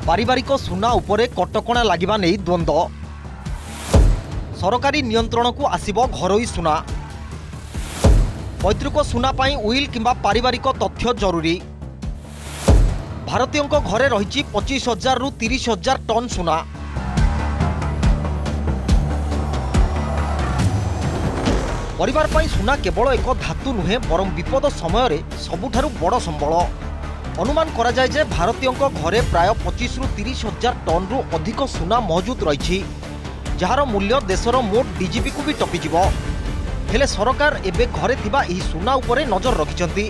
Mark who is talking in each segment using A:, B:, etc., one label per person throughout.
A: पारिवारिक सुना उपरे कटकणा लागिबा नै द्वंद्व। सरकारी नियंत्रण को आसिबो घरोई सुना। पैतृक सुना पाई उइल किंबा पारिवारिक तथ्य जरूरी। भारतीयों घरे रही 25,000 रु 30,000 टन सुना। परिवार पाई सुना केवल एक धातु नुहे बरं विपद समय रे सबुठारु बड़ संबल। अनुमान करा जाय जे भारतीयों घरे प्राय 25 रु 30,000 टन रु अधिक सुना मौजूद रही, जार मूल्य देशर मोट डीजीपी को भी टपिजिब। हेले सरकार एबे घरे थिबा एही सुना उपरे नजर रखिछंती।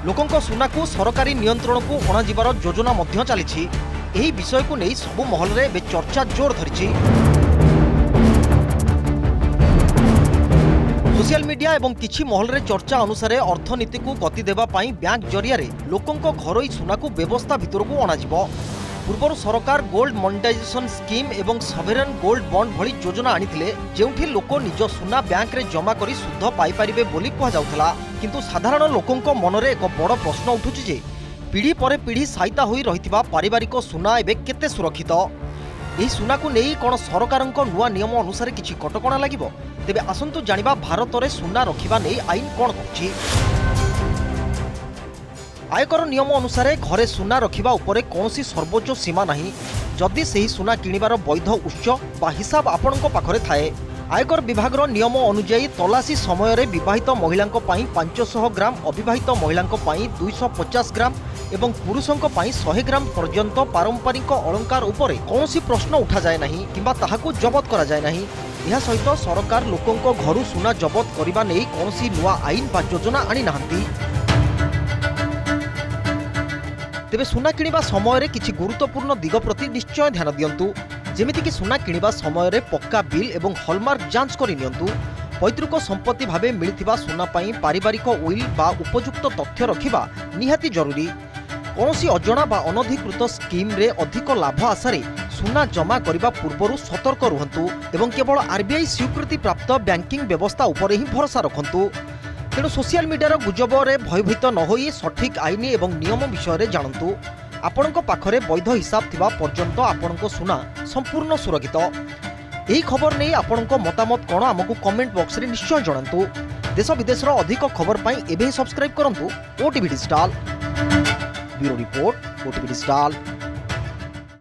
A: लोकंक सुना को सरकारी नियंत्रण को अणाजिबार योजना मध्य चलीछि। एही विषय को नहीं सबु महल रे एबे चर्चा जोर धरिछि। सोशल मीडिया एवं किछि महल रे चर्चा अनुसार अर्थनीति को गति देबा पाई बैंक जरिया रे लोकंक घरोई सुना को व्यवस्था भितर को अणाजिबो। पूर्व सरकार गोल्ड मोनेटाइजेशन स्कीम एवं सॉवरेन गोल्ड बॉन्ड भली योजना आनिथिले, जेउठी लोक निज सुना बैंक रे जमा करी सुध पाई परिबे बोली कहा जाउथला। किंतु साधारण लोकंक मनरे एक बड़ प्रश्न उठुछि जे पीढ़ी पर पीढ़ी साइता होई रहिथिबा पारिवारिक सुना एबे केते सुरक्षित। एही सुना को नेई कोन सरकारक नुआ नियम अनुसार किछि कटकणा लागिबो? तेबे आसंतु जानिबा भारत रे सुना रखिबा नेई आईन कोन कहछि। आयकर नियम अनुसार घरे सुना रखिबा उपरे कौनसी सर्वोच्च सीमा नहीं। जदि सही सुना किणिबार वैध उत्स बा हिसाब आपणक पाखरे थाए, आयकर विभाग नियम अनुଯାयी तलासी समय रे विवाहित महिलांक पाई 500 ग्राम, अविवाहित महिलांक पाई 250 ग्राम एवं पुरुषंक पाई 100 ग्राम पर्यंत पारंपरिक अलंकार उपरे कौनसी प्रश्न उठा जाए नहीं किंबा ताहाकु जबत करा जाए नहीं। यह सहित सरकार लोकंक घरु सुना जबत करिबा नै कौनसी नुआ आईन बा योजना आनी नाहंती। तेबे सुना किणिबा समय रे किछि गुरुत्वपूर्ण दिग प्रति निश्चय ध्यान दियंतु। जेमिति कि सुना किणिबा समय रे पक्का बिल एवं हॉलमार्क जांच करि नियंतु। पैतृक संपत्ति भावे मिलिथिबा सुना पाई पारिवारिक उइल बा उपयुक्त तथ्य रखिबा निहाती जरूरी। कौनसी अजणा बा अनधिकृत स्कीम रे अधिक लाभ आशारे सुना जमा करने पूर्व सतर्क रुहंतु एवं केवल आरबीआई स्वीकृति प्राप्त बैंकिंग व्यवस्था उपरे ही भरोसा रखंतु। तेणु सोशल मीडिया गुजब रे भयभीत न होई सठिक आईन एवं नियम विषय रे जानतु। आपणक पाखरे वैध हिसाब थिबा पर्यंत आपणक सुना संपूर्ण सुरक्षित। एही खबर नै आपणक मतामत कोन हमकु कमेंट बॉक्स रे निश्चय जणांतु। देश विदेश रो अधिक खबर पाई एबे सब्सक्राइब करंतु OTV digital. Bureau report OTV digital.